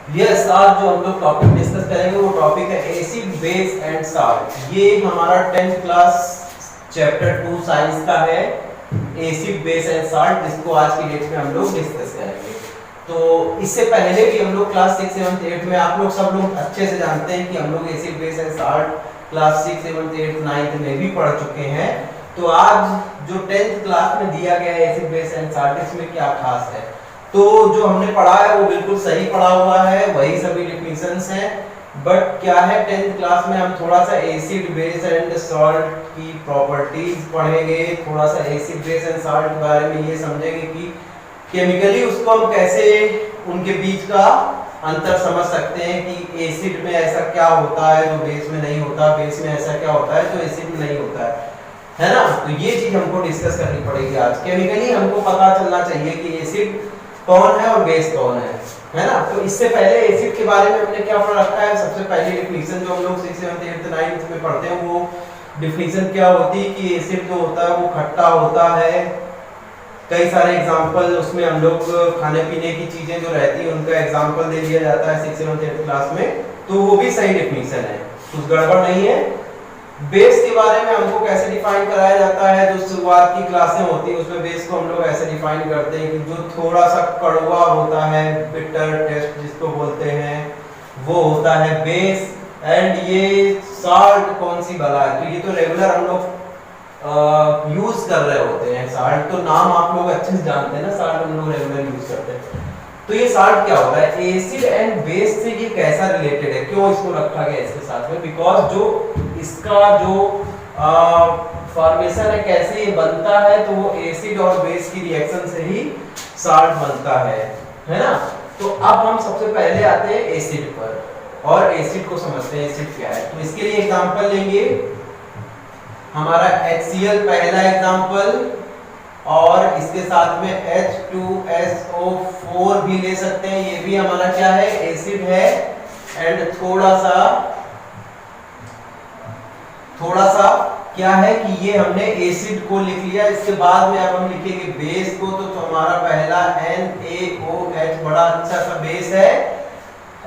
Yes, आज जो हम लोग टॉपिक डिस्कस करेंगे वो टॉपिक है एसिड बेस एंड साल्ट। ये हमारा 10th क्लास चैप्टर 2 साइंस का है, एसिड बेस एंड साल्ट, जिसको आज की डेट में हम लोग डिस्कस करेंगे। तो इससे पहले भी हम लोग क्लास 6, 7, 8 में, आप लोग सब लोग अच्छे से जानते हैं कि हम लोग acid base and salt class 6, 7, 8, 9 में भी पढ़ चुके हैं। तो आज जो 10th क्लास में दिया गया है एसिड बेस एंड साल्ट, इसमें क्या खास है? तो जो हमने पढ़ा है वो बिल्कुल सही पढ़ा हुआ है, वही सभी डिफिनेशंस हैं। बट क्या है, 10th क्लास में हम थोड़ा सा एसिड बेस एंड सॉल्ट की प्रॉपर्टीज पढ़ेंगे, थोड़ा सा एसिड बेस एंड सॉल्ट के बारे में ये समझेंगे कि केमिकली उसको हम कैसे उनके बीच का अंतर समझ सकते हैं कि एसिड में ऐसा क्या होता है जो बेस में नहीं होता, बेस में ऐसा क्या होता है जो एसिड में नहीं होता है ना। तो ये चीज हमको डिस्कस करनी पड़ेगी आज। केमिकली हमको पता चलना चाहिए कि एसिड कौन है और बेस कौन है ना। तो इससे पहले एसिड के बारे में हमने क्या पढ़ रखा है? सबसे पहली डिफिनेशन जो हम लोग 6, 7, 8, 9 में पढ़ते हैं, वो डिफिनेशन क्या होती है कि एसिड जो होता है वो खट्टा होता है। कई सारे एग्जांपल उसमें हम लोग खाने पीने की चीजें जो रहती है उनका एग्जांपल दे दिया जाता है 6, 7, 8 क्लास में, तो वो भी सही डिफिनेशन है, कुछ गड़बड़ नहीं है। बेस के बारे में हमको कैसे डिफाइन कराया जाता है? जो शुरुआत की क्लासें होती है उसमें बेस को हम लोग ऐसे डिफाइन करते हैं कि जो थोड़ा सा कड़वा होता है, बिटर टेस्ट जिसको बोलते हैं, वो होता है बेस। एंड ये साल्ट कौन सी बला है? तो ये तो रेगुलर हम लोग यूज कर रहे होते हैं साल्ट, तो नाम आप लोग अच्छे से जानते हैं ना, साल्ट हम लोग रेगुलर यूज करते हैं। तो ये साल्ट क्या होता है? एसिड एंड बेस से ये कैसा रिलेटेड है, क्यों इसको रखा गया इसके साथ में? बिकॉज जो इसका जो फॉर्मेशन है, कैसे ये बनता है, तो वो एसिड और बेस की रिएक्शन से ही साल्ट बनता है ना। तो अब हम सबसे पहले आते हैं एसिड पर और एसिड को समझते हैं एसिड क्या है। तो इसके लिए एग्जांपल लेंगे, हमारा HCl पहला एग्जांपल, और इसके साथ में H2SO4 भी ले सकते हैं, ये भी हमारा क्या है? एसिड है। एंड थोड़ा सा क्या है कि ये हमने एसिड को लिख लिया। इसके बाद में अब हम लिखेंगे बेस को, तो हमारा पहला NaOH बड़ा अच्छा सा बेस है।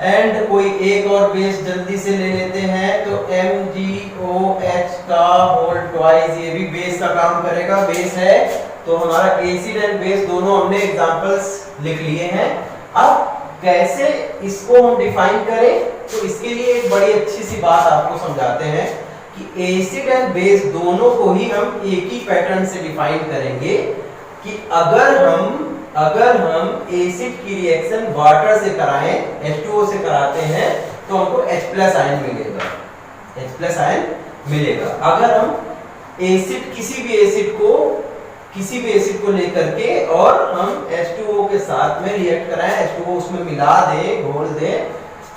एंड कोई एक और बेस जल्दी से ले लेते हैं, तो MgOH का होल ट्वाइस, ये भी बेस का काम करेगा, बेस है। तो हमारा एसिड एंड बेस दोनों हमने एग्जांपल्स लिख लिए हैं। अब कैसे इसको हम डिफाइन करें, तो इसके लिए एक बड़ी अच्छी सी बात आपको समझाते हैं कि एसिड एंड बेस दोनों को ही हम एक ही पैटर्न से डिफाइन करेंगे कि अगर हम एसिड की रिएक्शन वाटर से कराएं, H2O से कराते हैं, तो हमको H+ आयन मिलेगा। अगर हम किसी भी एसिड को लेकर के और हम H2O के साथ में रिएक्ट कराएं, H2O उसमें मिला दें, घोल दें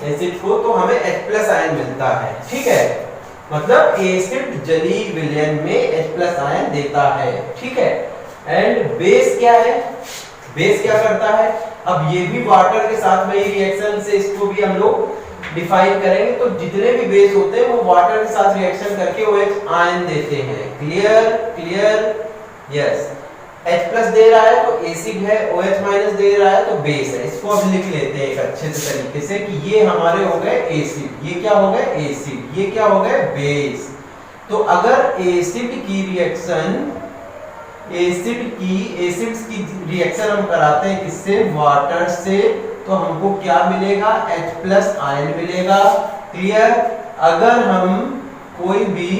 एसिड को, तो हमें H+ आयन मिलता है। ठीक है, मतलब एसिड जलीय विलयन में H+ आयन देता है। ठीक है। एंड बेस क्या है? बेस क्या करता है? अब ये भी वाटर के साथ में ही रिएक्शन से इसको भी हम लोग डिफाइन करेंगे। तो जितने भी बेस होते हैं वो वाटर के साथ रिएक्शन करके OH आयन देते हैं। क्लियर? यस। H+ दे रहा है तो एसिड है, OH- दे रहा है तो बेस है। इसको अब लिख लेते हैं एक अच्छे से तरीके से कि ये हमारे हो गए एसिड, ये क्या हो गए? एसिड, ये क्या हो गए? बेस। तो अगर एसिड्स की रिएक्शन हम कराते हैं किससे? वाटर से, तो हमको क्या मिलेगा? H+ आयन मिलेगा। क्लियर? अगर हम कोई भी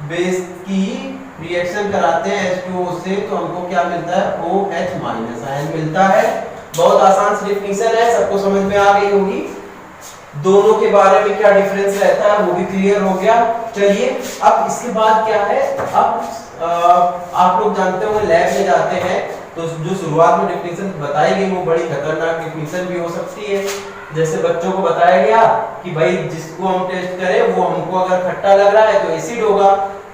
बेस की रिएक्शन कराते हैं H2O से, तो हमको क्या मिलता है? OH- आयन मिलता है। बहुत आसान सी डिफिनेशन है, सबको समझ में आ गई होगी। दोनों के बारे में क्या डिफरेंस रहता है वो भी क्लियर हो गया। चलिए, अब इसके बाद क्या है? अब आप लोग जानते होंगे, लैब में जाते हैं तो जो शुरुआत में डिफिनेशन बताई गई वो बड़ी खतरनाक डिफिनेशन भी हो सकती है। जैसे बच्चों को बताया गया कि भाई जिसको हम टेस्ट करें वो हमको अगर खट्टा लग रहा है तो एसिड होगा,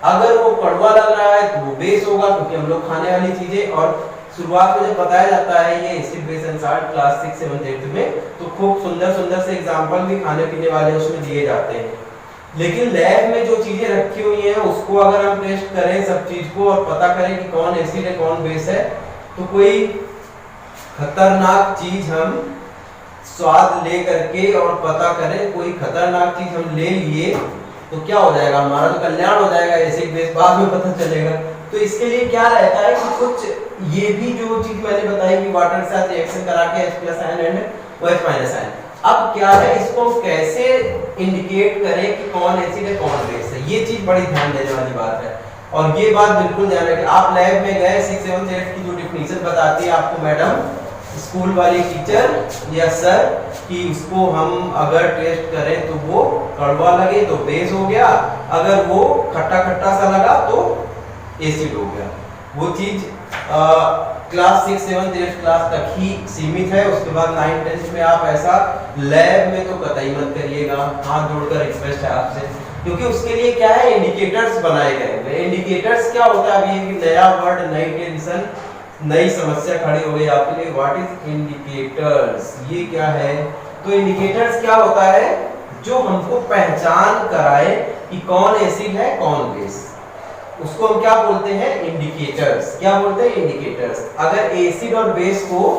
अगर वो कड़वा लग रहा है तो वो बेस होगा, क्योंकि हम लोग खाने वाली चीजें, और शुरुआत में जब बताया जाता है ये acid base and salt class 6, 7, 8 में, तो खूब सुंदर से एग्जांपल भी खाने पीने वाले उसमें दिए जाते हैं। लेकिन लैब में जो चीजें रखी हुई हैं उसको अगर हम टेस्ट करें सब चीज को और पता करें कि कौन एसिड है कौन बेस है, तो कोई खतरनाक चीज हम स्वाद ले करके और पता करें कोई खतरनाक चीज हम ले लिए तो क्या हो जाएगा, हमारा तो कल्याण हो जाएगा, एसिड बेस बाद में पता चलेगा। तो इसके लिए क्या रहता है कि कुछ ये भी जो चीज मैंने बताई कि वाटर के साथ रिएक्शन करा के H+ ion and OH- ion, अब क्या है इसको कैसे इंडिकेट करें कि कौन एसिड है कौन बेस है, ये चीज बड़ी ध्यान देने वाली बात है। और ये बात बिल्कुल ध्यान रखें, आप लैब में गए 6, 7, 8 की जो डिफिनीशन बताती है आपको मैडम स्कूल वाली टीचर या सर कि उसको हम अगर टेस्ट करें तो वो कड़वा लगे तो बेस हो गया, अगर वो खट्टा खट्टा सा लगा तो एसिड हो गया। वो चीज क्लास 6, 7, 8 क्लास तक ही सीमित है, उसके बाद 9, 10 में आप ऐसा लैब में तो कतई मत करिएगा, हाथ जोड़कर रिक्वेस्ट है आपसे, क्योंकि उसके लिए क्या है इंडिकेटर्स बनाए गए। इंडिकेटर्स क्या होता है, अभी एक नया वर्ड, नई टेंशन, नई समस्या खड़ी हो गई आपके लिए, व्हाट इज इंडिकेटर्स, ये क्या है। तो इंडिकेटर्स क्या होता है, जो हमको पहचान कराए कि कौन एसिड है कौन बेस, उसको हम क्या बोलते हैं इंडिकेटर्स। क्या बोलते हैं इंडिकेटर्स। अगर एसिड और बेस को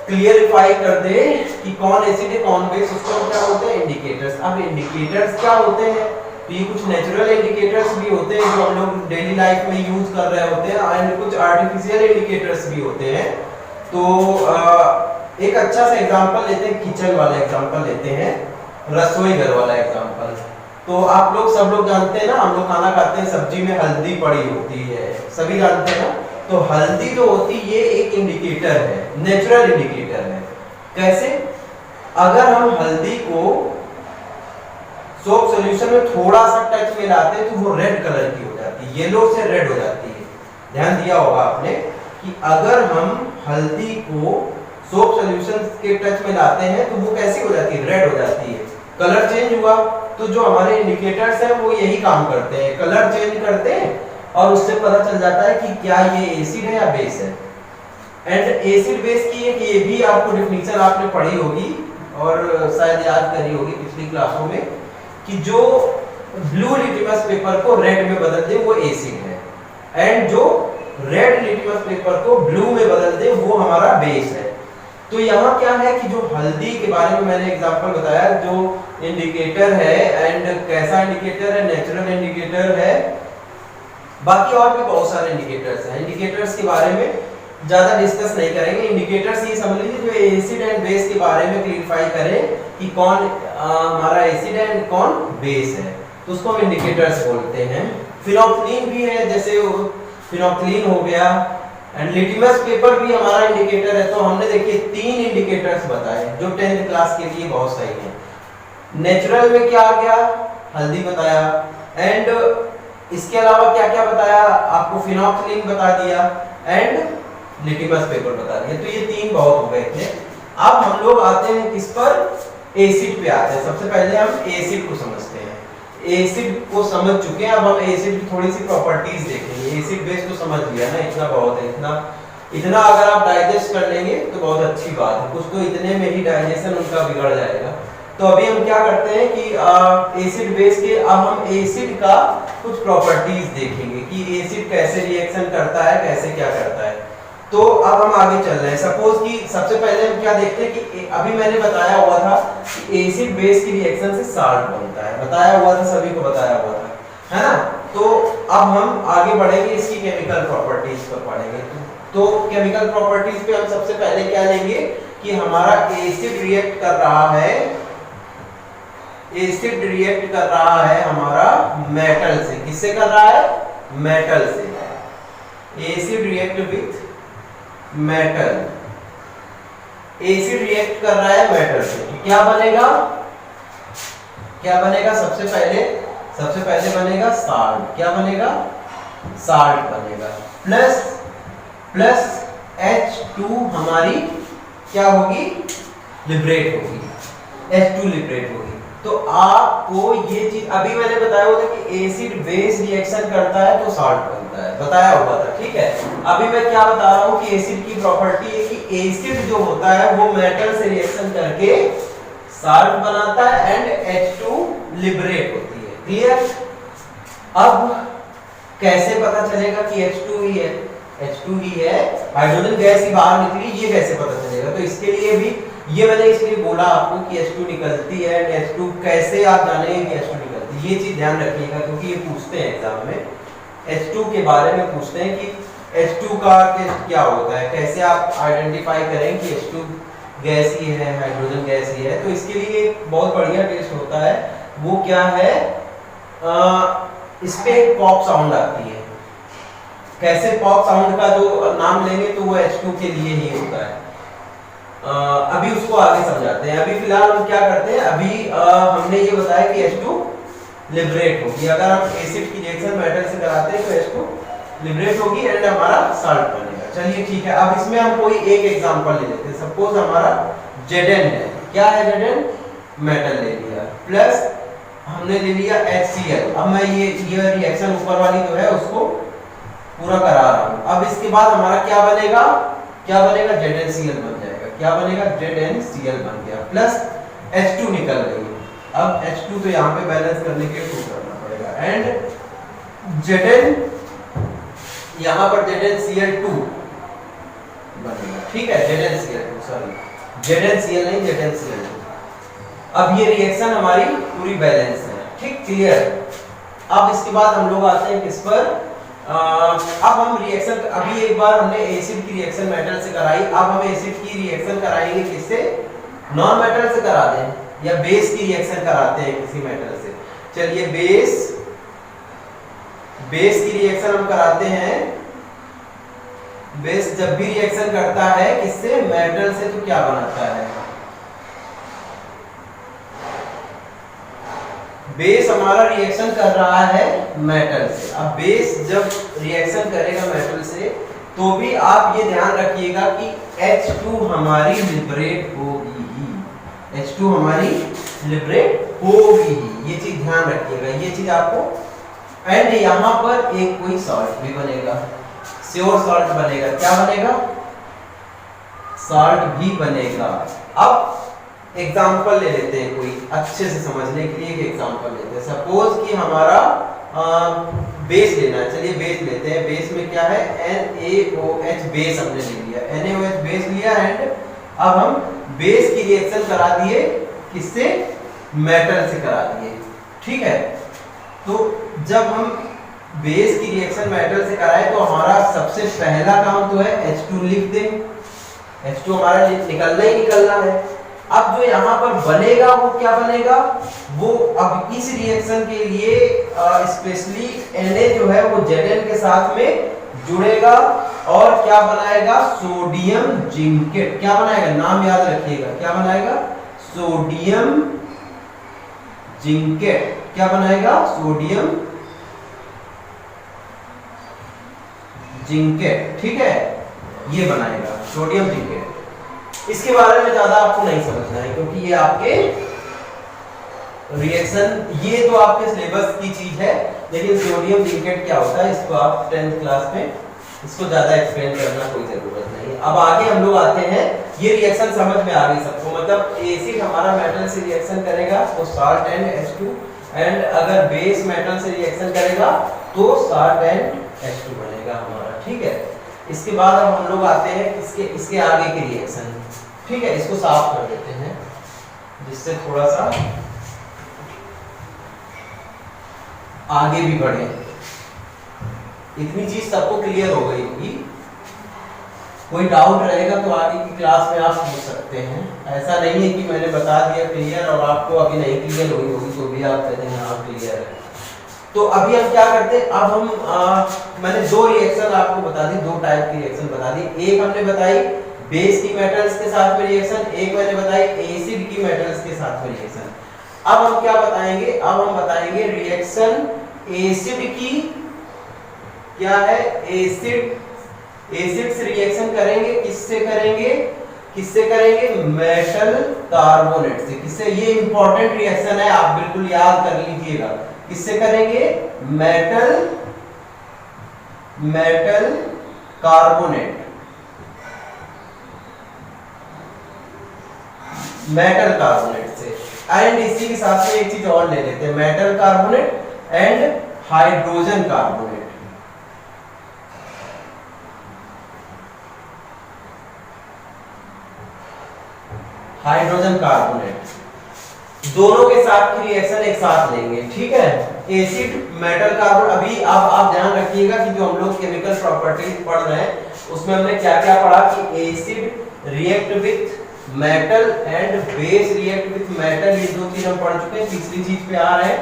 क्लियरिफाई कर दे कि कौन एसिड है कौन बेस, उसको हम क्या बोलते हैं इंडिकेटर्स। अब इंडिकेटर्स क्या होते हैं, तो ये कुछ नेचुरल इंडिकेटर्स भी होते हैं जो हम लोग डेली लाइफ में यूज कर रहे होते हैं, एंड कुछ आर्टिफिशियल इंडिकेटर्स भी होते हैं। तो एक अच्छा सा एग्जांपल लेते हैं, किचन वाला एग्जांपल लेते हैं, रसोई घर वाला एग्जांपल। तो आप लोग सब लोग जानते हैं ना, हम लोग खाना खाते हैं, सब्जी में हल्दी पड़ी होती है, सभी जानते हैं ना। तो हल्दी जो होती है ये एक इंडिकेटर है, नेचुरल इंडिकेटर है। कैसे, अगर हम हल्दी को सोप सॉल्यूशन में थोड़ा सा टच मिलाते हैं तो वो रेड कलर की हो जाती है, येलो से रेड हो जाती है। ध्यान दिया होगा आपने कि अगर हम हल्दी को सोप सॉल्यूशन के टच में लाते हैं तो वो कैसी हो जाती है, रेड हो जाती है, कलर चेंज हुआ। तो जो हमारे इंडिकेटर्स हैं वो यही काम करते हैं, कलर चेंज करते हैं और उससे पता चल जाता है कि क्या ये एसिड है या बेस है। एंड एसिड बेस की एक ये भी आपको डिफिनीशन आपने पढ़ी होगी और शायद याद करी होगी पिछली क्लासों में, कि जो ब्लू लिटमस पेपर को रेड में बदल दे वो एसिड है, एंड जो रेड लिटमस पेपर को ब्लू में बदल दे वो हमारा बेस है। तो यहाँ क्या है कि जो हल्दी के बारे में मैंने एग्जांपल बताया, जो इंडिकेटर है, एंड कैसा इंडिकेटर है, नेचुरल इंडिकेटर है। बाकी और भी बहुत सारे इंडिकेटर्स हैं, इंडिकेटर्स के बारे में ज्यादा डिस्कस नहीं करेंगे। इंडिकेटर्स ये समझ लीजिए जो एसिड एंड बेस के बारे में क्लियरिफाई करें कि कौन हमारा एसिड है एंड कौन बेस है, तो उसको हम इंडिकेटर्स बोलते हैं। फिनोल्फथलीन भी है, जैसे फिनोल्फथलीन हो गया, एंड लिटमस पेपर भी हमारा इंडिकेटर है। तो हमने देखिए 3 इंडिकेटर्स बताए जो 10th क्लास के लिए बहुत सही है। नेचुरल में क्या आ गया, हल्दी बताया, एंड इसके अलावा क्या क्या बताया आपको, फिनोल्फथलीन बता दिया एंड लिटमस पेपर बता दिया। तो ये 3 बहुत हो गए थे। अब हम लोग आते हैं किस पर, एसिड पे आते हैं। सबसे पहले हम एसिड को समझते हैं। एसिड को समझ चुके हैं, अब हम एसिड की थोड़ी सी प्रॉपर्टीज देखेंगे। एसिड बेस तो समझ लिया ना, इतना बहुत है, इतना अगर आप डाइजेस्ट कर लेंगे तो बहुत अच्छी बात है, कुछ तो इतने में ही डाइजेशन उनका बिगड़ जाएगा। तो अभी हम क्या करते हैं कि एसिड बेस के, अब हम एसिड का कुछ प्रॉपर्टीज देखेंगे कि एसिड कैसे रिएक्शन करता है, कैसे क्या करता है। तो अब हम आगे चल रहे हैं। सपोज कि सबसे पहले हम क्या देखते हैं कि अभी मैंने बताया हुआ था कि एसिड बेस की रिएक्शन से साल्ट बनता है, बताया हुआ था, सभी को बताया हुआ था, है ना। तो अब हम आगे बढ़ेंगे, इसकी केमिकल प्रॉपर्टीज पर पढ़ेंगे। तो केमिकल प्रॉपर्टीज पे हम सबसे पहले क्या लेंगे कि हमारा एसिड रिएक्ट कर रहा है, एसिड रिएक्ट कर रहा है हमारा मेटल से। किससे कर रहा है, मेटल से। Acid react with metal, acid react कर रहा है मेटल से, तो क्या बनेगा, क्या बनेगा, सबसे पहले बनेगा साल्ट। क्या बनेगा, साल्ट बनेगा। प्लस H2 हमारी क्या होगी, लिबरेट होगी, H2 लिबरेट होगी। तो आपको ये चीज अभी मैंने बताया हुआ था कि एसिड बेस रिएक्शन करता है तो साल्ट बनता है, बताया हुआ था, ठीक है। अभी मैं क्या बता रहा हूँ कि एसिड की प्रॉपर्टी है कि एसिड जो होता है वो मेटल से रिएक्शन करके साल्ट बनाता है एंड H2 लिबरेट होती है। क्लियर। अब कैसे पता चलेगा कि H2 ही है, H2 ही है, हाइड्रोजन गैस ही बाहर निकली, ये कैसे पता चलेगा। तो इसके लिए भी ये मैंने इसलिए बोला आपको कि H2 निकलती है, H2 कैसे आप जानेंगे कि H2 निकलती है, ये चीज ध्यान रखिएगा क्योंकि ये पूछते हैं एग्जाम में, H2 के बारे में पूछते हैं कि H2 का टेस्ट क्या होता है, कैसे आप आइडेंटिफाई करें कि H2 गैस ही है, हाइड्रोजन गैस ही है। तो इसके लिए बहुत बढ़िया टेस्ट होता है, वो क्या है, इस पे पॉप साउंड आती है। कैसे पॉप साउंड का जो नाम लेंगे तो वो H2 के लिए ही होता है। अभी उसको आगे समझाते हैं। अभी फिलहाल हम क्या करते हैं, अभी हमने ये बताया कि H2 लिबरेट होगी, अगर हम एसिड की रिएक्शन मेटल से कराते हैं तो H2 लिबरेट होगी एंड हमारा साल्ट बनेगा। चलिए ठीक है, अब इसमें हम कोई एक एग्जांपल ले लेते हैं। सपोज हमारा Zn है, क्या है Zn, मेटल ले लिया, प्लस हमने ले लिया HCl। अब मैं ये रिएक्शन ऊपर वाली जो है उसको पूरा करा रहा हूं। अब इसके बाद हमारा क्या बनेगा, ZnCl बन जाएगा। क्या बनेगा, ZnCl बन गया, प्लस H2 निकल गई। अब H2 तो यहाँ पे बैलेंस करने के लिए करना पड़ेगा एंड Zn यहाँ पर ZnCl2 बनेगा। ठीक है, ZnCl2 सॉरी ZnCl नहीं ZnCl2। अब ये रिएक्शन हमारी पूरी बैलेंस है। ठीक, क्लियर। अब इसके बाद हम लोग आते हैं किस पर, अब हम रिएक्शन, अभी एक बार हमने एसिड की रिएक्शन मेटल से कराई, अब हम एसिड की रिएक्शन कराएंगे किससे, नॉन मेटल से करा दें या बेस की रिएक्शन कराते हैं किसी मेटल से। चलिए बेस की रिएक्शन हम कराते हैं। बेस जब भी रिएक्शन करता है किससे, मेटल से, तो क्या बनाता है, बेस हमारा रिएक्शन कर रहा है मेटल से। अब बेस जब रिएक्शन करेगा मेटल से तो भी आप ये ध्यान रखिएगा कि H2 हमारी लिबरेट होगी ही, H2 हमारी लिबरेट होगी ही, ये चीज ध्यान रखिएगा, ये चीज आपको। एंड यहाँ पर एक कोई सॉल्ट भी बनेगा, श्योर सॉल्ट बनेगा। क्या बनेगा, सॉल्ट भी बनेगा। अब एग्जाम्पल ले लेते हैं कोई, अच्छे से समझने के लिए एक एग्जाम्पल लेते हैं। सपोज कि हमारा बेस लेना है, चलिए बेस लेते हैं। बेस में क्या है, NaOH बेस हमने ले लिया, NaOH बेस लिया एंड अब हम बेस की रिएक्शन करा दिए किससे, मेटल से करा दिए। ठीक है, तो जब हम बेस की रिएक्शन मेटल से कराए तो हमारा सबसे पहला काम तो है H2 लिख दें, H2 हमारा निकलना ही निकलना है। अब जो यहाँ पर बनेगा वो क्या बनेगा, वो अब इस रिएक्शन के लिए स्पेशली Na जो है वो Zn के साथ में जुड़ेगा और क्या बनाएगा, सोडियम जिंकेट। क्या बनाएगा, नाम याद रखिएगा, क्या बनाएगा, सोडियम जिंकेट। क्या बनाएगा, सोडियम जिंकेट। ठीक है, ये बनाएगा सोडियम जिंकेट। इसके बारे में ज्यादा आपको नहीं समझना है क्योंकि ये आपके रिएक्शन, ये तो आपके सिलेबस की चीज है, लेकिन सोडियम जिंकेट क्या होता है इसको आप 10th क्लास में इसको ज्यादा एक्सप्लेन करना कोई जरूरत नहीं है। अब आगे हम लोग आते हैं, ये रिएक्शन समझ में आ गई सबको, मतलब एसिड हमारा मेटल से रिएक्शन करेगा तो साल्ट एंड H2 एंड अगर बेस मेटल से रिएक्शन करेगा तो साल्ट एंड H2 बनेगा हमारा। ठीक है, इसके बाद अब हम लोग आते हैं इसके आगे की रिएक्शन। ठीक है, इसको साफ कर देते हैं जिससे थोड़ा सा आगे भी बढ़े। इतनी चीज सबको क्लियर हो गई होगी, कोई डाउट रहेगा तो आगे की क्लास में आप पूछ सकते हैं। ऐसा नहीं है कि मैंने बता दिया क्लियर और आपको अभी नहीं क्लियर हुई होगी तो भी आप कहते हैं हाँ क्लियर है। तो अभी हम क्या करते हैं, अब हम मैंने दो रिएक्शन आपको बता दी, दो टाइप की रिएक्शन बता दी। एक हमने बताई बेस की मेटल्स के साथ में रिएक्शन, एक मैंने बताई एसिड की मेटल्स के साथ में रिएक्शन। अब हम क्या बताएंगे, अब हम बताएंगे रिएक्शन एसिड की, क्या है, एसिड से रिएक्शन करेंगे, किससे करेंगे, मेटल कार्बोनेट से। किससे, ये इंपॉर्टेंट रिएक्शन है, आप बिल्कुल याद कर लीजिएगा। किससे करेंगे, मेटल कार्बोनेट, से। एंड इसी के साथ में एक चीज और ले लेते हैं, metal carbonate and hydrogen carbonate. Hydrogen carbonate, दोनों के साथ की रिएक्शन एक साथ लेंगे, ठीक है। एसिड मेटल कार्बन, अभी आप ध्यान रखिएगा कि जो हम लोग केमिकल प्रॉपर्टीज पढ़ रहे हैं उसमें हमने क्या क्या पढ़ा कि acid react with metal and base react with metal, ये दो चीज हम पढ़ चुके हैं। तीसरी चीज पे आ रहे हैं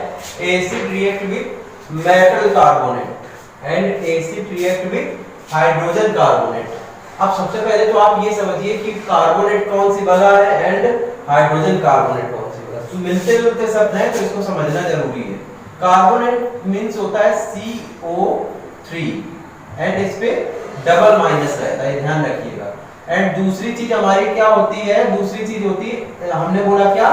acid react with metal carbonate and acid react with hydrogen carbonate. अब सबसे पहले तो आप ये समझिए कि कार्बोनेट कौन सी बना है एंड हाइड्रोजन कार्बोनेट कौन सी बना है। तो मिलते जुलते शब्द हैं तो इसको समझना जरूरी है। कार्बोनेट मींस होता है CO3 एंड इस पे डबल माइनस रहता है, ध्यान रखिएगा। एंड दूसरी चीज हमारी क्या होती है, दूसरी चीज होती है, हमने बोला क्या,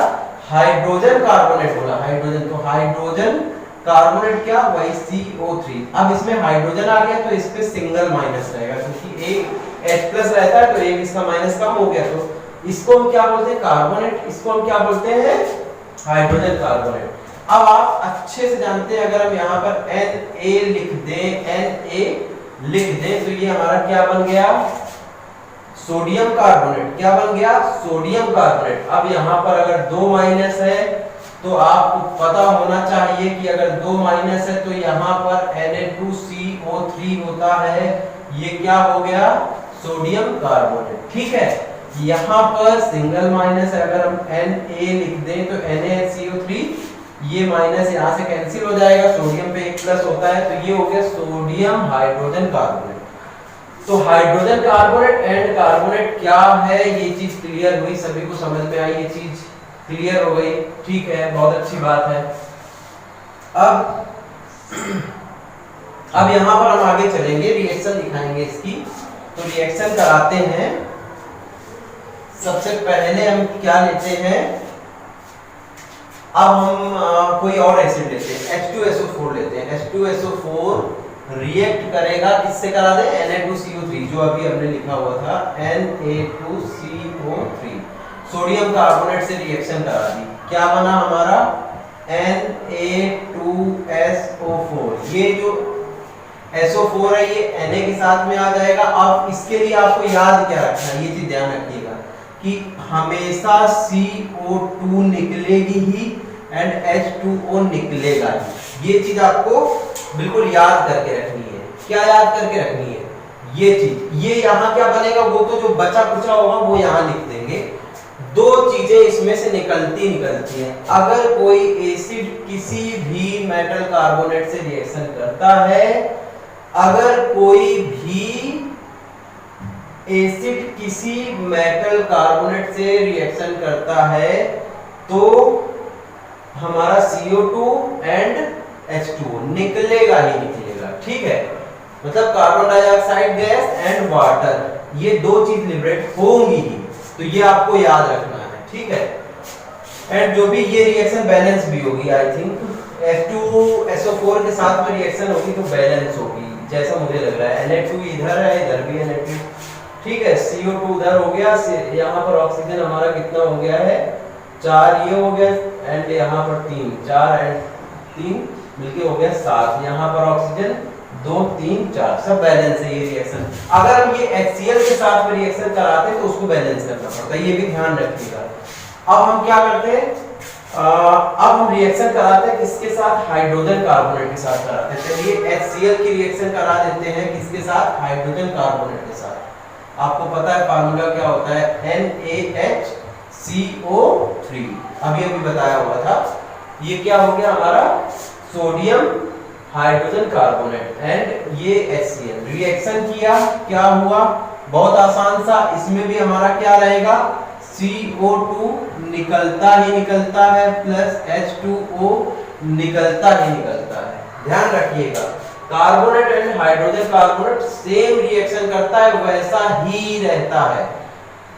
हाइड्रोजन कार्बोनेट बोला, हाइड्रोजन, तो हाइड्रोजन कार्बोनेट क्या, वही CO3। अब इसमें हाइड्रोजन आ गया तो इस पे सिंगल माइनस रहेगा, क्योंकि एक H+ रहता है तो एक इसका माइनस कम हो गया, तो इसको हम क्या बोलते हैं, कार्बोनेट, इसको हम क्या बोलते हैं, हाइड्रोजन कार्बोनेट। अब आप अच्छे से जानते हैं, अगर हम यहाँ पर Na लिख दें तो ये हमारा क्या बन गया, सोडियम कार्बोनेट। क्या बन गया, सोडियम कार्बोनेट। अब यहाँ पर अगर 2 माइनस है तो आपको पता होना चाहिए कि अगर 2 माइनस है तो यहाँ पर Na2CO3 होता है, ये क्या हो गया, सोडियम कार्बोनेट, ठीक है। यहाँ पर सिंगल माइनस है, अगर हम Na लिख दें तो NaCO3, ये माइनस यहाँ से कैंसिल हो जाएगा, सोडियम पे एक प्लस होता है, तो ये हो गया सोडियम हाइड्रोजन कार्बोनेट। तो हाइड्रोजन कार्बोनेट एंड कार्बोनेट क्या है, ये चीज क्लियर हुई, सभी को समझ में आई, ये चीज क्लियर हो गई, ठीक है, बहुत अच्छी बात है। अब यहाँ पर हम आगे चलेंगे, रिएक्शन दिखाएंगे इसकी। तो रिएक्शन कराते हैं, सबसे पहले हम क्या लेते हैं, अब हम कोई और एसिड लेते हैं, H2SO4 लेते हैं। H2SO4 रिएक्ट करेगा, किससे करा दे, Na2CO3, जो अभी हमने लिखा हुआ था Na2CO3, सोडियम कार्बोनेट से रिएक्शन करा दी, क्या बना हमारा, Na2SO4। ये जो SO4 है ये Na के साथ में आ जाएगा। अब इसके लिए आपको याद क्या रखना है, ये चीज ध्यान रखिएगा कि हमेशा CO2 निकलेगी ही एंड H2O निकलेगा ही, ये चीज आपको बिल्कुल याद करके रखनी है। क्या याद करके रखनी है, ये चीज, ये यहाँ क्या बनेगा, वो तो जो बचा कुचा होगा वो यहाँ लिख देंगे। दो चीजें इसमें से निकलती हैं। अगर कोई एसिड किसी भी मेटल कार्बोनेट से रिएक्शन करता है, अगर कोई भी एसिड किसी मेटल कार्बोनेट से रिएक्शन करता है तो हमारा CO2 एंड H2O निकलेगा ही निकलेगा, ठीक है। मतलब carbon dioxide gas and water, ये दो चीज लिबरेट होंगी ही, तो ये आपको याद रखना है, ठीक है। एंड जो भी ये रिएक्शन बैलेंस भी होगी, आई थिंक H2SO4 के साथ में रिएक्शन होगी तो बैलेंस होगी, जैसा मुझे लग रहा है। Na2 इधर है, इधर भी Na2, ठीक है। CO2 उधर हो गया, यहाँ पर ऑक्सीजन हमारा कितना हो गया है, 4 ये हो गया, एंड यहाँ पर 3, 4 एंड 3 मिलके हो गया 7। यहाँ पर ऑक्सीजन 2 3 4, सब बैलेंस है ये रिएक्शन। अगर हम ये HCl के साथ में रिएक्शन कराते हैं तो उसको बैलेंस करना पड़ता है, ये भी ध्यान रखिएगा। अब हम क्या करते हैं, अब हम रिएक्शन कराते हैं किसके साथ, हाइड्रोजन कार्बोनेट के साथ कराते हैं। चलिए HCl की रिएक्शन करा देते हैं किसके साथ, हाइड्रोजन कार्बोनेट के साथ। आपको पता है फार्मूला क्या होता है, NaHCO3, अभी बताया हुआ था। ये क्या हो गया हमारा, सोडियम हाइड्रोजन कार्बोनेट एंड ये HCl रिएक्शन किया, क्या हुआ, बहुत आसान सा। इसमें भी हमारा क्या रहेगा, CO2 निकलता ही निकलता है प्लस H2O निकलता ही निकलता है। ध्यान रखिएगा, carbonate and hydrogen carbonate same reaction करता है, वैसा ही रहता है।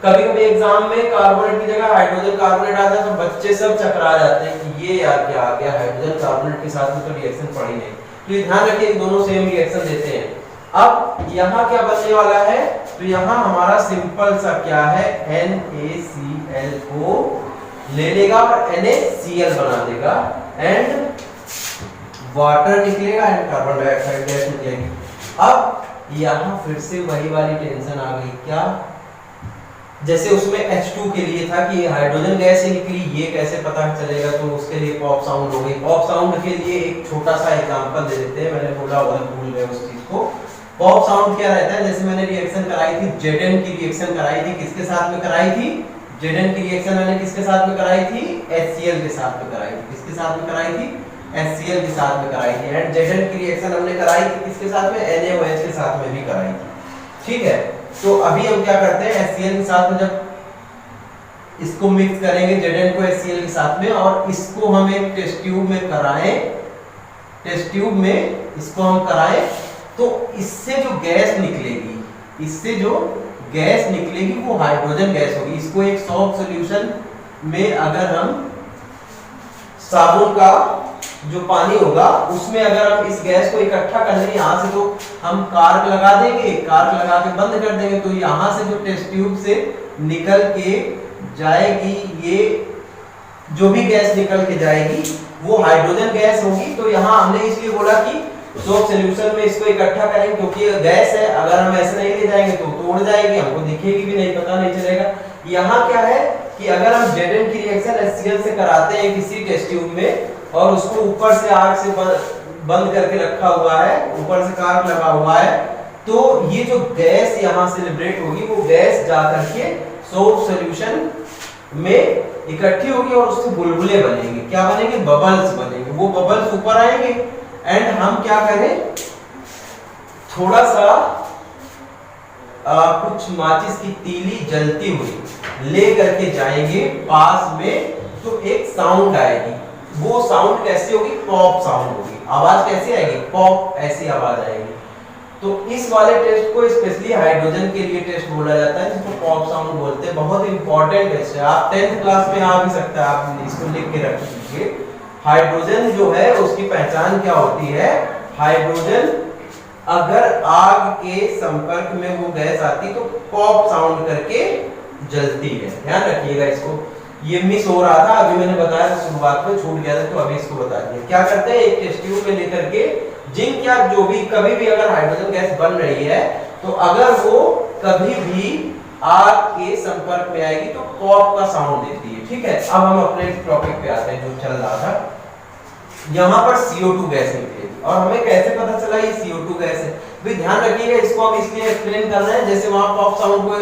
कभी कभी एग्जाम में कार्बोनेट की जगह हाइड्रोजन कार्बोनेट आता है तो बच्चे सब चकरा जाते हैं कि ये यार क्या आ गया, हाइड्रोजन कार्बोनेट के साथ में तो रिएक्शन पड़ी नहीं। तो ये ध्यान रखिए दोनों सेम रिएक्शन देते हैं। अब यहाँ क्या बनने वाला है, तो यहाँ हमारा सिंपल सा क्या है, NaCl को ले लेगा और NaCl बना देगा एंड वाटर निकलेगा एंड कार्बन डाइऑक्साइड गैस निकलेगी। अब यहाँ फिर से वही वाली टेंशन आ गई, क्या, जैसे उसमें H2 के लिए था कि हाइड्रोजन गैस से निकली, ये कैसे पता चलेगा, तो उसके लिए पॉप साउंड हो गई। पॉप साउंड के लिए एक छोटा सा एग्जांपल दे देते हैं, मैंने बोला भूल गए उस चीज को। पॉप साउंड क्या रहता है, जैसे मैंने रिएक्शन कराई थी, Zn की रिएक्शन कराई थी, किसके साथ में कराई थी, Zn की रिएक्शन मैंने किसके साथ में कराई थी, HCl के साथ में कराई थी। किसके साथ में कराई थी, HCl के साथ में कराई थी। एंड Zn की रिएक्शन हमने कराई थी किसके साथ में, NaOH के साथ में भी कराई थी, ठीक है। तो अभी हम क्या करते हैं, HCl के साथ में जब इसको मिक्स करेंगे, Zn को HCl के साथ में, और इसको हम एक टेस्ट ट्यूब में कराएं, टेस्ट ट्यूब में इसको हम कराएं, तो इससे जो गैस निकलेगी, इससे जो गैस निकलेगी वो हाइड्रोजन गैस होगी। इसको एक सॉल्ट सॉल्यूशन में अगर हम साबुन का जो पानी होगा उसमें अगर हम इस गैस को इकट्ठा कर लेंगे यहाँ से, तो हम कार्क लगा देंगे, कार्क लगा के बंद कर देंगे, तो यहाँ से जो टेस्ट ट्यूब से निकल के जाएगी, ये जो भी गैस निकल के जाएगी वो हाइड्रोजन गैस होगी। तो यहाँ हमने इसलिए बोला कि सोप सॉल्यूशन में इसको इकट्ठा करेंगे, क्योंकि गैस है, अगर हम ऐसे नहीं ले जाएंगे तो तोड़ जाएगी, हमको दिखेगी भी नहीं, पता नहीं चलेगा। यहाँ क्या है कि अगर हम Zn की रिएक्शन HCl से कराते हैं किसी टेस्ट ट्यूब में, और उसको ऊपर से आग से बंद करके रखा हुआ है, ऊपर से कार्क लगा हुआ है, तो ये जो गैस यहाँ से लिबरेट होगी वो गैस जा करके सोप सॉल्यूशन में इकट्ठी होगी और उससे बुलबुले बनेंगे। क्या बनेंगे, बबल्स बनेंगे। वो बबल्स ऊपर आएंगे एंड हम क्या करें, थोड़ा सा कुछ माचिस की तीली जलती हुई ले करके जाएंगे पास में, तो एक साउंड आएगी। वो साउंड कैसे होगी, पॉप साउंड होगी। आवाज कैसे आएगी, पॉप, ऐसी आवाज आएगी। तो इस वाले टेस्ट को स्पेशली हाइड्रोजन के लिए टेस्ट बोला जाता है, जिसको पॉप साउंड बोलते हैं। बहुत इंपॉर्टेंट टेस्ट है, आप 10th क्लास में आ भी सकता है, आप इसको लिख के रख लीजिए। हाइड्रोजन जो है उसकी पहचान क्या होती है, हाइड्रोजन अगर आग के संपर्क में वो गैस आती तो पॉप साउंड करके जलती है। ध्यान रखिएगा इसको, ये मिस हो रहा था, अभी मैंने बताया था, शुरुआत में छूट गया था, तो अभी इसको बता दिया। क्या करते हैं, एक टेस्ट ट्यूब में लेकर के जिंक या जो भी, कभी भी अगर हाइड्रोजन गैस बन रही है, तो अगर वो कभी भी आग के संपर्क में आएगी तो पॉप का साउंड देती है, ठीक है। अब हम अपने टॉपिक पे आते हैं जो चल रहा था। यहाँ पर CO2 गैस निकलेगी, और हमें कैसे पता चला ये CO2 गैस है, भी ध्यान रखिएगा, इसको हम इसलिए एक्सप्लेन कर रहे हैं, जैसे वहां पॉप साउंड को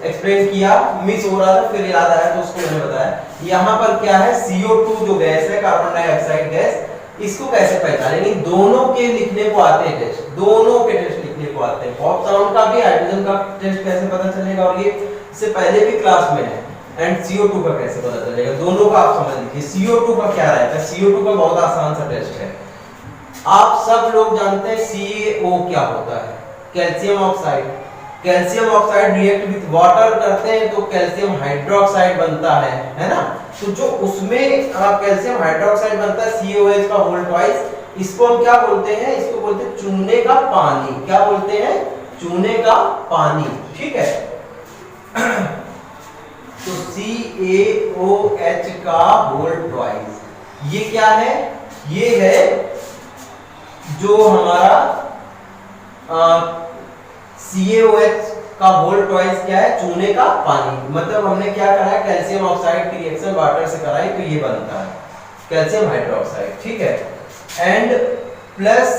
एक्सप्लेन किया, मिस हो रहा था, फिर याद आया तो उसको मैंने बताया। यहाँ पर क्या है, CO2 जो गैस है, कार्बन डाइऑक्साइड गैस, इसको कैसे पहचानेंगे, दोनों के लिखने को आते हैं टेस्ट, दोनों के टेस्ट लिखने को आते हैं, पॉप साउंड का भी, हाइड्रोजन का टेस्ट कैसे पता चलेगा, और ये इससे पहले भी क्लास में है। एंड CO2 का कैसे पता चलेगा, दोनों का आप समझ लीजिए। CO2 का क्या रहता है, CO2 का बहुत आसान सा टेस्ट है, आप सब लोग जानते हैं CaO क्या होता है, calcium oxide. Calcium oxide react with water करते हैं तो कैल्शियम हाइड्रोक्साइड बनता है ना। तो जो उसमें कैल्शियम हाइड्रोक्साइड बनता है CaOH का होल ट्वाइस, इसको हम क्या बोलते हैं, इसको बोलते हैं चूने का पानी। क्या बोलते हैं, चूने का पानी, ठीक है। तो CaOH का होल ट्वाइस, ये क्या है, ये है जो हमारा CaOH का होल ट्वाइस क्या है, चूने का पानी। मतलब हमने क्या करा है, कैल्शियम ऑक्साइड की रिएक्शन वाटर से कराई तो ये बनता है कैल्शियम हाइड्रोक्साइड, ठीक है। एंड प्लस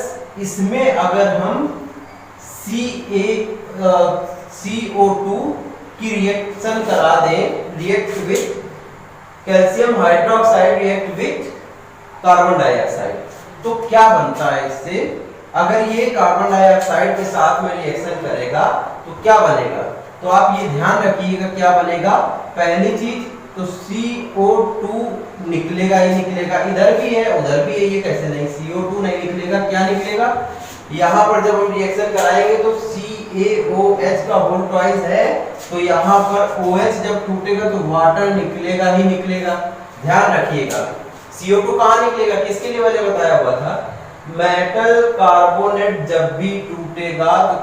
इसमें अगर हम CO2 की रिएक्शन करा दें, react with calcium hydroxide, react with carbon dioxide, तो क्या बनता है इससे, अगर ये कार्बन डाइऑक्साइड के साथ में रिएक्शन करेगा तो क्या बनेगा, तो आप ये ध्यान रखिएगा क्या बनेगा। पहली चीज तो CO2 निकलेगा ही निकलेगा, इधर भी है उधर भी है, ये कैसे नहीं, CO2 नहीं निकलेगा, क्या निकलेगा, यहाँ पर जब हम रिएक्शन कराएंगे तो CaOH का होल ट्वाइस है, तो यहाँ पर OH जब टूटेगा तो वाटर निकलेगा ही निकलेगा। ध्यान रखिएगा, CO2 कहाँ निकलेगा, किसके लिए मैंने बताया हुआ था, मेटल कार्बोनेट जब भी टूटेगा तो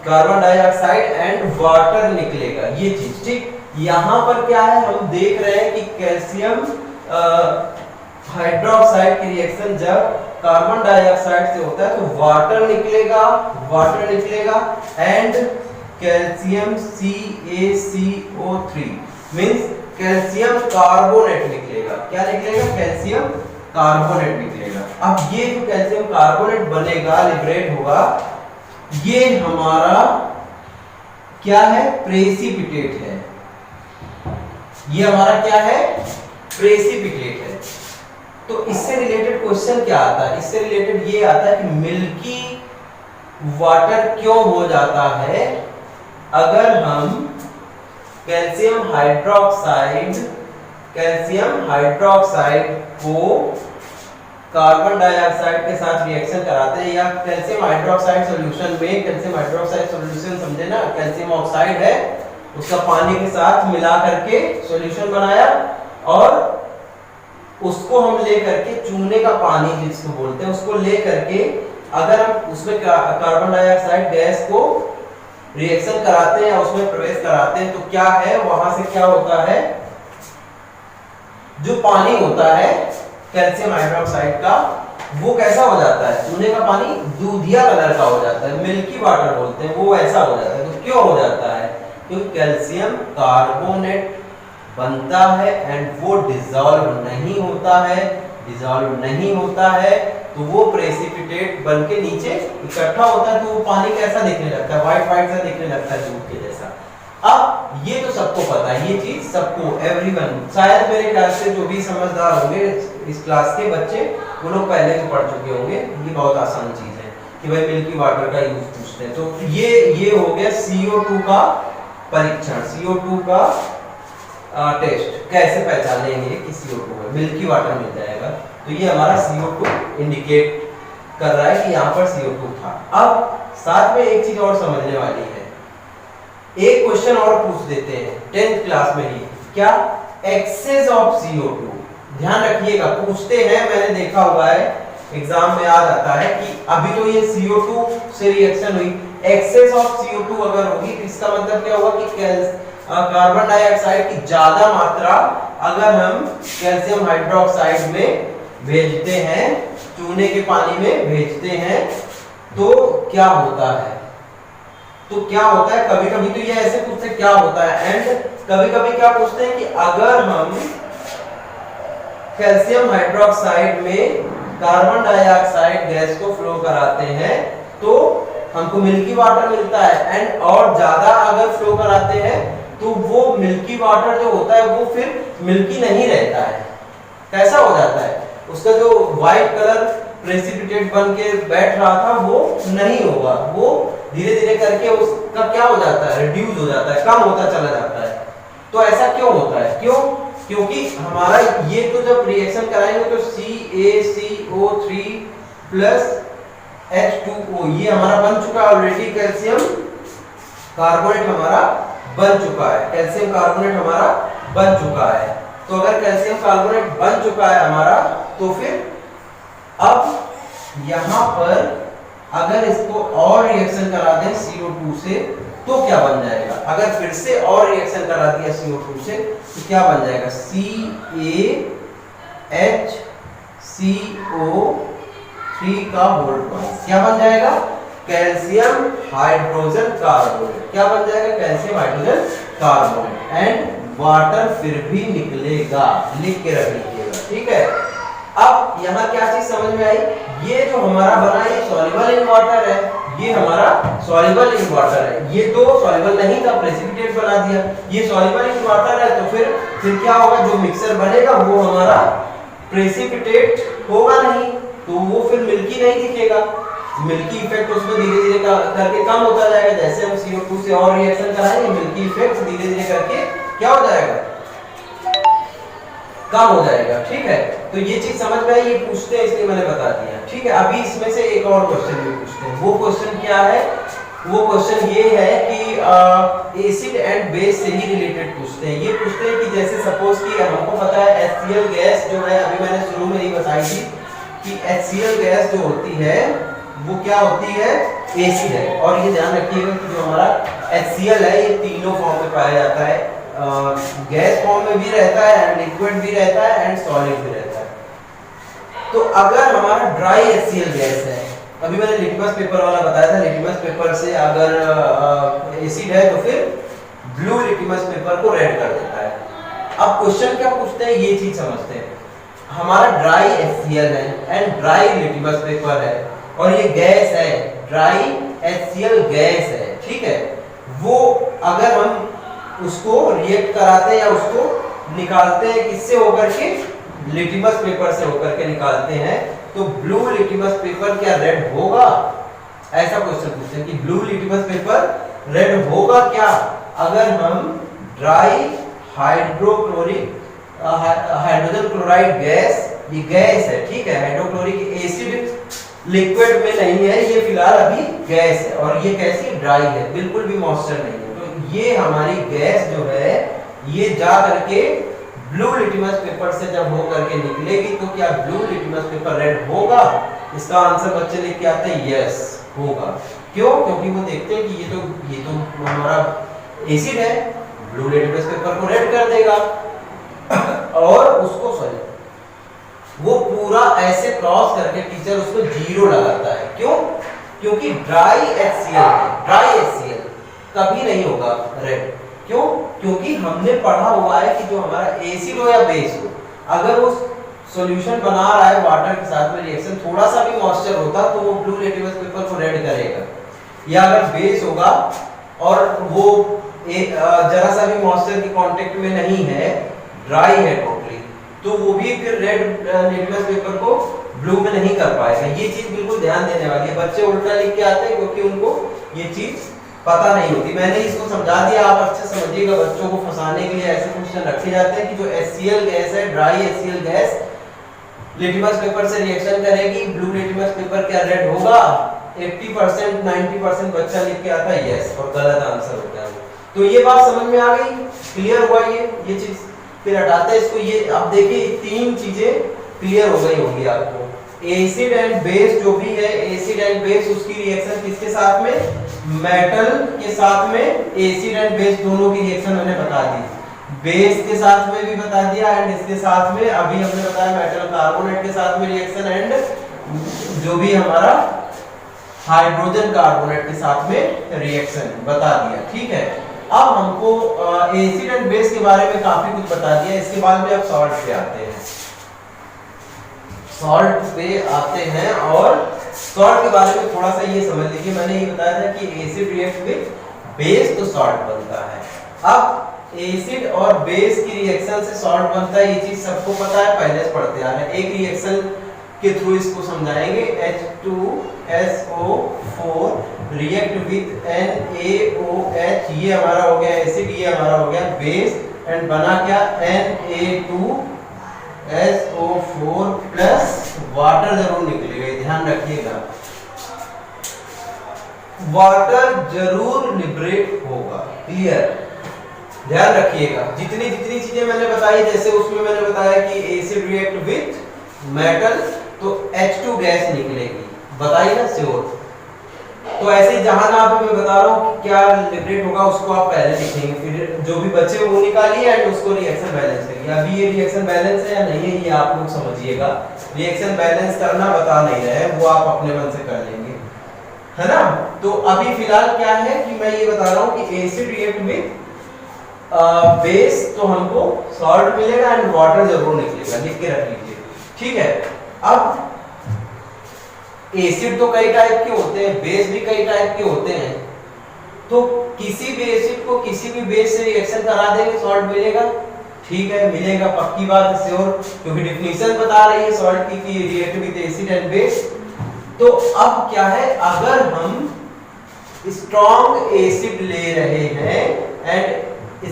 कार्बन डाइऑक्साइड एंड वाटर निकलेगा, ये चीज, ठीक। यहाँ पर क्या है, हम देख रहे हैं कि कैल्शियम हाइड्रोक्साइड की रिएक्शन जब कार्बन डाइऑक्साइड से होता है तो वाटर निकलेगा and calcium CaCO3 means calcium carbonate निकलेगा। क्या निकलेगा? कैल्शियम कार्बोनेट निकलेगा। अब ये जो कैल्शियम कार्बोनेट बनेगा, लिबरेट होगा, ये हमारा क्या है? प्रेसिपिटेट है। ये हमारा क्या है? प्रेसिपिटेट है। तो इससे रिलेटेड क्वेश्चन क्या आता है? इससे रिलेटेड ये आता है कि मिल्की वाटर क्यों हो जाता है अगर हम कैल्शियम हाइड्रोक्साइड को कार्बन डाइऑक्साइड के साथ रिएक्शन कराते हैं, या कैल्शियम हाइड्रोक्साइड सॉल्यूशन में, कैल्शियम हाइड्रोक्साइड सॉल्यूशन समझे ना, कैल्शियम ऑक्साइड है, उसका पानी के साथ मिला करके सॉल्यूशन बनाया और उसको हम ले करके चूने का पानी जिसको बोलते हैं, उसको ले करके अगर हम उसमें कार्बन डाइऑक्साइड गैस को रिएक्शन कराते हैं या उसमें प्रवेश कराते हैं, तो क्या है वहां से क्या होता है? जो पानी होता है कैल्शियम हाइड्रोक्साइड का, वो कैसा हो जाता है? चूने का पानी दूधिया कलर का हो जाता है, मिल्की वाटर बोलते हैं, वो ऐसा हो जाता है। तो क्यों हो जाता है? क्योंकि कैल्शियम कार्बोनेट बनता है एंड वो डिसॉल्व नहीं होता है, तो वो प्रेसिपिटेट बन के नीचे इकट्ठा होता है, तो वो पानी कैसा दिखने लगता है? व्हाइट सा दिखने लगता है, दूध के जैसा। अब ये तो सबको पता है, ये चीज सबको, एवरीवन, शायद मेरे ख्याल से जो भी समझदार होंगे इस क्लास के बच्चे, वो लोग पहले भी पढ़ चुके होंगे। ये बहुत आसान चीज है कि भाई मिल्की वाटर का यूज पूछते हैं। तो ये हो गया CO2 का परीक्षण, CO2 का टेस्ट, कैसे पहचानेंगे कि CO2 है, मिल्की वाटर मिल जाएगा। तो ये हमारा CO2 इंडिकेट कर रहा है कि यहाँ पर CO2 था। अब साथ में एक चीज और समझने वाली है, एक क्वेश्चन और पूछ देते हैं 10th क्लास में ही, क्या? एक्सेस ऑफ CO2, ध्यान रखिएगा, पूछते हैं, मैंने देखा हुआ है एग्जाम में आ जाता है कि अभी तो ये CO2 से रिएक्शन हुई, एक्सेस ऑफ CO2 अगर होगी तो इसका मतलब क्या होगा कि कार्बन डाइऑक्साइड की ज्यादा मात्रा अगर हम कैल्शियम हाइड्रोक्साइड में भेजते हैं, चूने के पानी में भेजते हैं, तो क्या होता है? कभी कभी तो ये ऐसे पूछते क्या होता है, एंड कभी कभी क्या पूछते हैं कि अगर हम कैल्शियम हाइड्रोक्साइड में कार्बन डाइऑक्साइड गैस को फ्लो कराते हैं तो हमको मिल्की वाटर मिलता है, एंड और ज्यादा अगर फ्लो कराते हैं तो वो मिल्की वाटर जो होता है वो फिर मिल्की नहीं रहता है, कैसा हो जाता है? उसका जो व्हाइट कलर प्रेसिपिटेट बन के बैठ रहा था वो नहीं होगा, वो धीरे धीरे करके उसका क्या हो जाता है? रिड्यूस हो जाता है, कम होता चला जाता है। तो ऐसा क्यों होता है? क्योंकि हमारा ये तो जब रिएक्शन कराएंगे तो CaCO3 प्लस H2O ये हमारा बन चुका है ऑलरेडी, कैल्शियम कार्बोनेट हमारा बन चुका है, कैल्शियम कार्बोनेट हमारा बन चुका है। तो अगर कैल्शियम कार्बोनेट बन चुका है हमारा, तो फिर अब यहाँ पर अगर इसको और रिएक्शन करा दें CO2 से तो क्या बन जाएगा? अगर फिर से और रिएक्शन करा दिया CO2 से तो क्या बन जाएगा? CaHCO3 का होल ट्वाइस क्या बन जाएगा? Calcium hydrogen carbonate. क्या बन जाएगा? Calcium hydrogen carbonate, and water फिर भी निकलेगा, लिख के रख लीजिएगा, ठीक है। अब यहाँ क्या चीज समझ में आई? ये जो हमारा बना ये सॉल्युबल इन वाटर है, ये हमारा सॉल्युबल इन वाटर है, ये तो सॉल्युबल नहीं था, प्रेसिपिटेट बना दिया, ये सॉल्युबल इन वाटर है, तो फिर क्या होगा? जो मिक्सचर बनेगा वो हमारा प्रेसिपिटेट होगा नहीं, तो वो फिर मिल्की नहीं दिखेगा, मिल्की इफेक्ट उसमें धीरे धीरे करके कम होता जाएगा। जैसे हम CO2 से और रिएक्शन कराएंगे, मिल्की इफेक्ट धीरे धीरे करके क्या हो जाएगा? कम हो जाएगा, ठीक है। तो ये चीज समझ में आई, ये पूछते हैं इसलिए मैंने बता दिया, ठीक है। अभी इसमें से एक और क्वेश्चन भी पूछते हैं। वो क्वेश्चन क्या है? वो क्वेश्चन ये है कि एसिड एंड बेस से ही रिलेटेड पूछते हैं। ये पूछते हैं कि जैसे सपोज कि हमको पता है HCl गैस जो है, अभी मैंने शुरू में ही बताई थी कि HCl गैस जो होती है वो क्या होती है? एसिड है। और ये ध्यान रखिएगा कि जो हमारा HCl है ये तीनों फॉर्म में पाया जाता है, गैस फॉर्म में भी रहता है, एंड लिक्विड भी रहता है, एंड सॉलिड भी रहता है। तो अगर हमारा ड्राई HCl गैस है अभी मैंने लिटमस पेपर वाला बताया था, लिटमस पेपर से अगर एसिड है तो फिर ब्लू लिटमस पेपर को रेड कर देता है। अब क्वेश्चन क्या पूछते हैं ये चीज समझते हैं। हमारा ड्राई HCl है एंड ड्राई लिटमस पेपर है और ये गैस है, ड्राई HCl गैस है, ठीक है। वो अगर हम उसको रिएक्ट कराते हैं या उसको निकालते हैं किससे होकर के, लिटमस पेपर से होकर के निकालते हैं, तो ब्लू लिटमस पेपर क्या रेड होगा? ऐसा क्वेश्चन पूछते हैं कि ब्लू लिटमस पेपर रेड होगा क्या अगर हम dry hydrochloric hydrogen chloride gas, ये गैस है, ठीक है, हाइड्रोक्लोरिक एसिड लिक्विड में नहीं है, ये फिलहाल अभी गैस है और ये कैसी ड्राई है, बिल्कुल भी मॉइस्चर नहीं है। तो ये हमारी गैस जो है ये जा करके ब्लू लिटमस पेपर से जब हो करके निकलेगी तो क्या ब्लू लिटमस पेपर रेड होगा? इसका आंसर बच्चे लिख के आते हैं यस होगा। क्यों? क्योंकि वो देखते हैं कि ये तो हमारा एसिड है, ब्लू लिटमस पेपर को रेड कर देगा और उसको सॉरी वो पूरा ऐसे क्रॉस करके टीचर उसको 0 लगाता है। क्यों? क्योंकि ड्राई HCl है, ड्राई HCl कभी नहीं होगा रेड। क्यों? क्योंकि हमने पढ़ा हुआ है कि जो हमारा एसिड हो या बेस हो, अगर वो सॉल्यूशन बना रहा है वाटर के साथ में रिएक्शन, थोड़ा सा भी मॉइस्चर होता तो वो ब्लू लिटमस पेपर को रेड करेगा। या अगर बेस होगा और वो जरा सा भी मॉइस्चर के कांटेक्ट में नहीं है, ड्राई है टोटली, तो वो भी फिर रेड लिटमस पेपर को ब्लू में नहीं कर पाएगा। ये चीज बिल्कुल ध्यान देने वाली है। बच्चे उल्टा लिख के आते हैं क्योंकि उनको ये चीज पता नहीं होती। मैंने इसको समझा दिया, आप अच्छे समझिएगा। बच्चों को फंसाने के लिए ऐसे क्वेश्चन रखे जाते हैं कि जो HCl गैस है, dry HCl gas litmus paper से रिएक्शन करेगी, ब्लू लिटमस पेपर क्या रेड होगा? 80% 90% बच्चा लिख के आता है यस और गलत आंसर होता है। तो ये बात समझ में आ गई, क्लियर हुआ ये चीज। फिर हटाते हैं इसको। ये अब देखिए 3 चीजें क्लियर हो गई होंगी आपको। एसिड एंड बेस जो भी है, एसिड एंड बेस उसकी रिएक्शन किसके साथ में? मेटल के साथ में। एसिड एंड बेस दोनों की रिएक्शन मैंने बता दी, बेस के साथ में भी बता दिया एंड इसके साथ में अभी हमने बताया मेटल कार्बोनेट के साथ में रिएक्शन एंड जो भी हमारा हाइड्रोजन कार्बोनेट के साथ में रिएक्शन बता दिया, ठीक है। अब हमको एसिड एंड बेस के बारे में काफी कुछ बता दिया। इसके बाद में अब सॉल्ट पे आते हैं। सॉल्ट पे आते हैं और सॉल्ट के बारे में थोड़ा सा ये समझ लीजिए। मैंने ये बताया था कि एसिड रिएक्ट विद बेस तो सॉल्ट बनता है। अब एसिड और बेस की रिएक्शन से सॉल्ट बनता है, ये चीज सबको पता है, पहले से पढ़ते आ रहे हैं। एक रिएक्शन के थ्रू इसको समझाएंगे। H2SO4 रिएक्ट विद NaOH, ये हमारा हो गया एसिड, ये हमारा हो गया बेस एंड बना क्या? Na2SO4 प्लस वाटर जरूर निकलेगा, ध्यान रखिएगा, वाटर जरूर लिबरेट होगा, क्लियर, ध्यान रखिएगा। जितनी चीजें मैंने बताई, जैसे उसमें मैंने बताया कि एसिड रिएक्ट विद मेटल तो H2 गैस निकलेगी, बताइए ना, श्योर। तो ऐसे जहां जहां पे मैं बता रहा हूँ क्या लिबरेट होगा उसको आप पहले लिखेंगे, फिर जो भी बचे वो निकालिए एंड उसको रिएक्शन बैलेंस करिए। अभी ये रिएक्शन बैलेंस है या नहीं है ये आप लोग समझिएगा। रिएक्शन बैलेंस करना बता नहीं रहे, वो आप अपने मन से कर लेंगे, है ना। तो अभी फिलहाल क्या है कि मैं ये बता रहा हूँ कि एसिड रिएक्ट विद बेस तो हमको सॉल्ट मिलेगा एंड वाटर जरूर निकलेगा, लिख के रख लीजिए, ठीक है। अब एसिड तो कई टाइप के होते हैं, बेस भी कई टाइप के होते हैं, तो किसी भी एसिड को किसी भी बेस से रिएक्शन करा देंगे सॉल्ट मिलेगा, ठीक है, मिलेगा, पक्की बात है, श्योर, क्योंकि डेफिनेशन बता रही है सॉल्ट की कि react with acid and base. तो अब क्या है, अगर हम स्ट्रॉन्ग एसिड ले रहे हैं एंड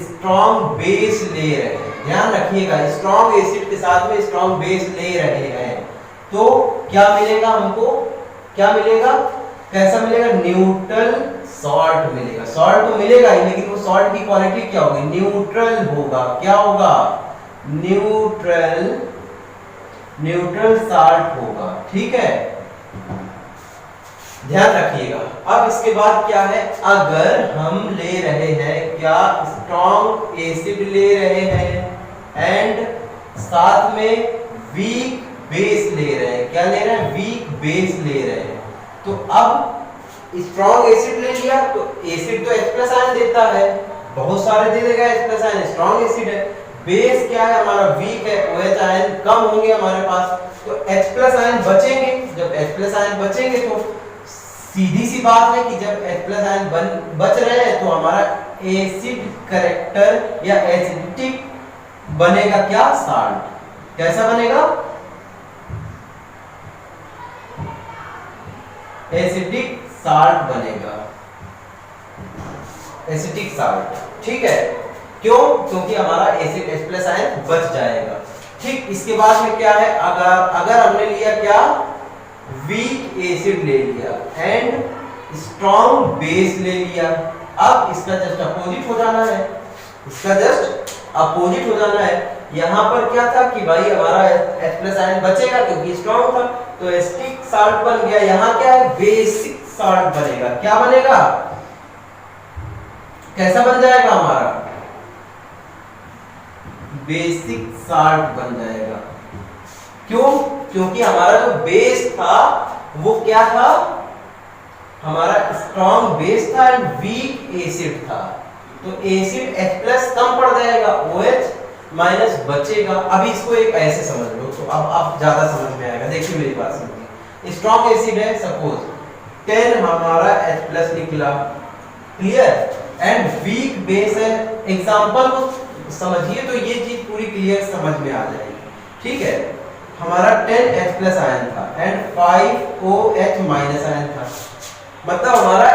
स्ट्रॉन्ग बेस ले रहे हैं, ध्यान रखिएगा, स्ट्रॉन्ग एसिड के साथ में स्ट्रॉन्ग बेस ले रहे हैं, तो क्या मिलेगा हमको? क्या मिलेगा? कैसा मिलेगा? न्यूट्रल सॉल्ट मिलेगा। सॉल्ट तो मिलेगा ही, लेकिन वो सॉल्ट की क्वालिटी क्या होगी? न्यूट्रल होगा। क्या होगा? न्यूट्रल सॉल्ट होगा, ठीक है, ध्यान रखिएगा। अब इसके बाद क्या है, अगर हम ले रहे हैं क्या स्ट्रॉन्ग एसिड ले रहे हैं एंड साथ में वीक बेस ले रहे हैं, क्या ले रहे हैं? वीक बेस ले रहे हैं, तो अब स्ट्रॉन्ग एसिड ले लिया तो एसिड तो H प्लस आयन देता है, बहुत सारे दे देगा H plus ion, strong acid है। बेस क्या है हमारा वीक है, OH आयन कम होंगे हमारे पास, तो H प्लस आयन बचेंगे। जब H प्लस आयन बचेंगे तो सीधी सी बात है कि जब H प्लस आयन बच रहे हैं तो हमारा एसिड कैरेक्टर या एसिडिक बनेगा क्या, साल्ट। कैसा बनेगा, एसिडिक साल्ट बनेगा, एसिडिक साल्ट। ठीक है, क्यों, क्योंकि हमारा एसिड H प्लस आयन बच जाएगा। ठीक, इसके बाद में क्या है, अगर हमने लिया क्या, वीक एसिड ले लिया एंड स्ट्रॉन्ग बेस ले लिया, अब इसका जस्ट अपोजिट हो जाना है, इसका जस्ट अपोजिट हो जाना है। यहाँ पर क्या था कि भाई हमारा H प्लस आयन बचेगा क्योंकि स्ट्रॉन्ग था, तो एसिडिक साल्ट बन गया। यहाँ क्या है, बेसिक साल्ट बनेगा। क्या बनेगा, कैसा बन जाएगा हमारा, बेसिक साल्ट बन जाएगा। क्यों, क्योंकि हमारा जो बेस था वो क्या था, हमारा स्ट्रॉन्ग बेस था एंड वीक एसिड था, तो एसिड H प्लस कम पड़ जाएगा, OH माइनस बचेगा। अभी इसको एक ऐसे समझ लो तो अब ज्यादा समझ में आएगा। देखिए मेरी बात सुनिए, स्ट्रॉन्ग एसिड है सपोज 10 हमारा H प्लस निकला, क्लियर, एंड वीक बेस है। एग्जांपल को समझिए तो ये चीज पूरी क्लियर समझ में आ जाएगी। ठीक है, हमारा 10 H प्लस आयन था एंड 5 OH माइनस आयन था, मतलब हमारा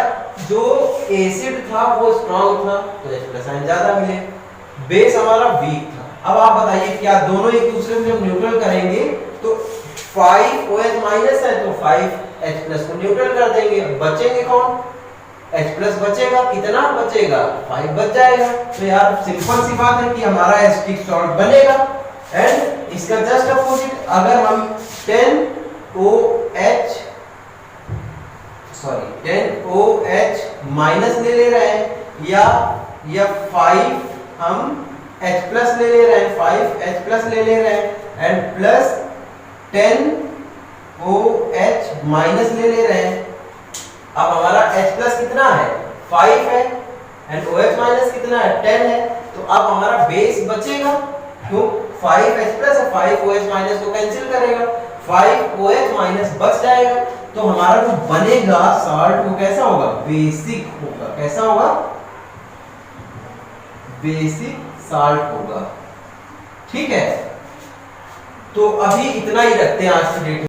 जो एसिड था वो स्ट्रॉन्ग था तो H प्लस आयन ज्यादा मिले, बेस हमारा वीक था। अब आप बताइए क्या दोनों एक दूसरे को जब न्यूट्रल करेंगे तो 5 OH माइनस है तो 5 H प्लस को न्यूट्रल कर देंगे, बचेंगे कौन, H प्लस बचेगा, कितना बचेगा, 5 बच जाएगा। तो यार सिंपल सी बात है कि हमारा एसिडिक सॉल्ट बनेगा। एंड इसका जस्ट अपोजिट, अगर हम 10OH माइनस ले रहे हैं या 5 हम H प्लस ले रहे हैं, 5 H प्लस ले रहे हैं एंड प्लस 10OH माइनस ले रहे हैं। अब हमारा H प्लस कितना है, 5 है एंड OH माइनस कितना है, 10 है, तो अब हमारा बेस बचेगा। क्यों, 5 H प्लस है, 5 OH माइनस को कैंसिल करेगा, 5 OH माइनस बच जाएगा, तो हमारा जो बनेगा साल्ट वो कैसा होगा, बेसिक होगा। कैसा होगा, बेसिक साल्ट होगा। ठीक है, तो अभी इतना ही रखते हैं आज की डेट में।